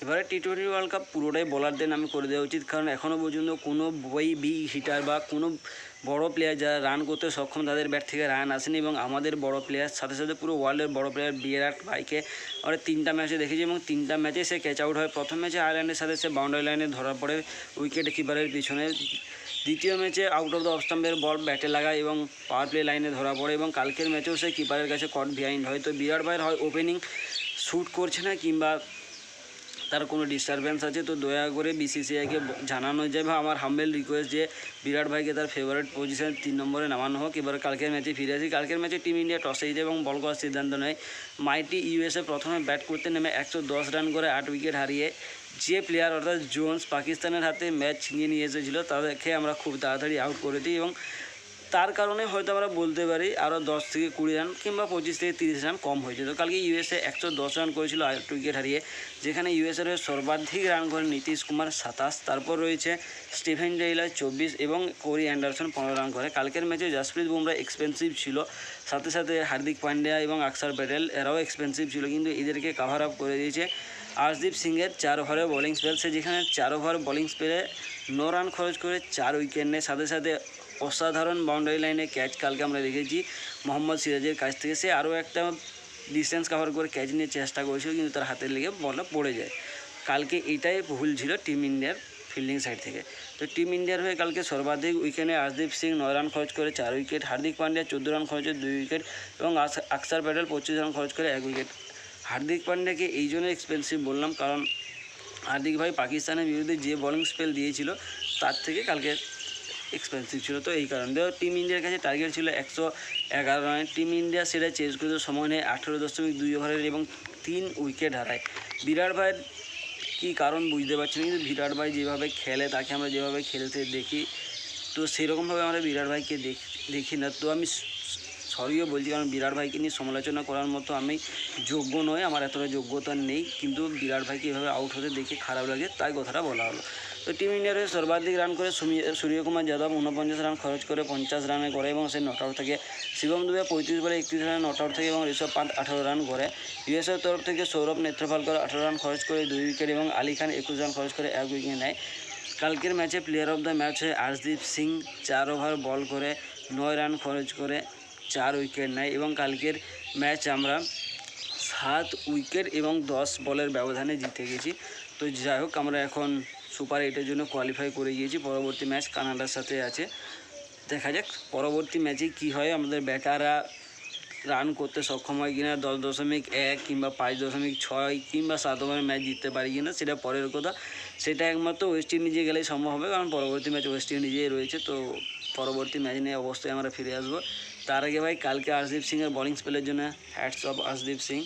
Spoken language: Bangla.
এবারে টি-20 ওয়ার্ল্ড কাপ পুরোটাই বোলারদের নামে করে দেওয়া উচিত, কারণ এখনও পর্যন্ত কোনো বিগ হিটার বা কোনো বড় প্লেয়ার যারা রান করতে সক্ষম তাদের ব্যাট থেকে রান আসেনি। এবং আমাদের বড় প্লেয়ার সাথে সাথে পুরো ওয়ার্ল্ডের বড় প্লেয়ার বিরাট ভাইকে আমরা 3টা ম্যাচে দেখেছি এবং 3টা ম্যাচে সে ক্যাচ আউট হয়। প্রথম ম্যাচে আয়ারল্যান্ডের সাথে সে বাউন্ডারি লাইনে ধরা পড়ে উইকেট কিপারের পিছনে। দ্বিতীয় ম্যাচে আউট অফ দ্য অফ স্টাম্পের বল ব্যাটে লাগায় এবং পাওয়ার প্লে লাইনে ধরা পড়ে। এবং কালকের ম্যাচেও সে কিপারের কাছে কট বিহাইন্ড হয়। তো বিরাট ভাইয়ের হয় ওপেনিং শ্যুট করছে না কিংবা তার কোনো ডিস্টারবেন্স আছে, তো দয়া করে বিসিসিআইকে জানানো যায় বা আমার হাম্বেল রিকোয়েস্ট যে বিরাট ভাইকে তার ফেভারিট পজিশন 3 নম্বরে নামানো হোক। এবার কালকের ম্যাচে ফিরে আসি। কালকের ম্যাচে টিম ইন্ডিয়া টসে জিতে এবং বল করার সিদ্ধান্ত নেয়। মাইটি ইউএসএ প্রথমে ব্যাট করতে নেমে 110 রান করে 8 উইকেট হারিয়ে যে প্লেয়ার অর্থাৎ জোন্স পাকিস্তানের হাতে ম্যাচ ছিনিয়ে নিয়ে এসেছিলো তাদেরকে আমরা খুব তাড়াতাড়ি আউট করে দিই। এবং তার কারণে হয়তো আমরা বলতে পারি আরও 10 থেকে 20 রান কিংবা 25 থেকে 30 রান কম হয়েছে। তো কালকে ইউএসএ 110 রান করেছিল 8 উইকেট হারিয়ে, যেখানে ইউএসএর সর্বাধিক রান করেন নীতিশ কুমার 27, তারপর রয়েছে স্টিফেন টেইলার 24 এবং কোরি অ্যান্ডারসন 15 রান করে। কালকের ম্যাচে জসপ্রীত বুমরা এক্সপেন্সিভ ছিল, সাথে সাথে হার্দিক পান্ডিয়া এবং অক্ষর প্যাটেল এরাও এক্সপেন্সিভ ছিল, কিন্তু এদেরকে কাভার আপ করে দিয়েছে আর্শদীপ সিংয়ের 4 ওভারের বোলিং স্পেল। সে যেখানে 4 ওভার বোলিং স্পেলে 9 রান খরচ করে 4 উইকেট নেয়। সাথে সাথে অসাধারণ বাউন্ডারি লাইনে ক্যাচ কালকে আমরা দেখেছি মোহাম্মদ সিরাজের কাছ থেকে। সে আরও একটা ডিস্টেন্স কাভার করে ক্যাচ নিয়ে চেষ্টা করেছিল, কিন্তু তার হাতে লেগে বলটা পড়ে যায়। কালকে এটাই ভুল ছিল টিম ইন্ডিয়ার ফিল্ডিং সাইড থেকে। তো টিম ইন্ডিয়ার হয়ে কালকে সর্বাধিক উইকেটে আর্শদীপ সিং 9 রান খরচ করে 4 উইকেট, হার্দিক পান্ডিয়া 14 রান খরচ করে 2 উইকেট এবং অক্ষর প্যাটেল 25 রান খরচ করে 1 উইকেট। হার্দিক পান্ডিয়াকে এই জন্য এক্সপেন্সিভ বললাম, কারণ হার্দিক ভাই পাকিস্তানের বিরুদ্ধে যে বোলিং স্পেল দিয়েছিল তার থেকে কালকে এক্সপেন্সিভ ছিল। তো এই কারণে টিম ইন্ডিয়ার কাছে টার্গেট ছিল 111 রানে। টিম ইন্ডিয়া সেটা চেস করতে সময় নেয় 18.2 ওভারের এবং 3 উইকেট হারায়। বিরাট ভাইয়ের কী কারণ বুঝতে পারছি না, কিন্তু বিরাট ভাই যেভাবে খেলে তাকে আমরা যেভাবে খেলতে দেখি তো সেরকমভাবে আমরা বিরাট ভাইকে দেখি না। তো আমি সরিও বলছি, কারণ বিরাট ভাইকে নিয়ে সমালোচনা করার মতো আমি যোগ্য নয়, আমার এতটা যোগ্যতা নেই, কিন্তু বিরাট ভাইকে এভাবে আউট হতে দেখে খারাপ লাগে তাই কথাটা বলা হলো। তো টিম ইন্ডিয়ার হয়ে সর্বাধিক রান করে সূর্যকুমার যাদব 49 রান খরচ করে 50 রানে করে এবং সে নট আউট থাকে। শিবম দুবে 35 বলে 31 রানে নট আউট থাকে এবং ঋষভ পান্ট 18 রান করে। ইউএসএর তরফ থেকে সৌরভ নেত্রপালকর 18 রান খরচ করে 2 উইকেট এবং আলী খান 21 রান খরচ করে 1 উইকেট নেয়। কালকের ম্যাচে প্লেয়ার অফ দ্য ম্যাচ হয় আর্শদীপ সিং, 4 ওভার বল করে 9 রান খরচ করে 4 উইকেট নেয় এবং কালকের ম্যাচ আমরা 7 উইকেট এবং 10 বলের ব্যবধানে জিতে গেছি। তো যাই হোক, আমরা এখন সুপার 8-এর জন্য কোয়ালিফাই করে গিয়েছি। পরবর্তী ম্যাচ কানাডার সাথে আছে, দেখা যাক পরবর্তী ম্যাচে কি হয়। আমাদের ব্যাটাররা রান করতে সক্ষম হয় কিনা, 10.1 কিংবা 5.6 কিংবা 7 ওভারের ম্যাচ জিততে পারি কিনা সেটা পরের কথা। সেটা একমাত্র ওয়েস্ট ইন্ডিজে গেলেই সম্ভব হবে, কারণ পরবর্তী ম্যাচ ওয়েস্ট ইন্ডিজেই রয়েছে। তো পরবর্তী ম্যাচ নিয়ে অবশ্যই আমরা ফিরে আসবো। তার আগে ভাই কালকে আর্শদীপ সিংয়ের বোলিং স্পেলের জন্য হ্যাটস অফ আর্শদীপ সিং।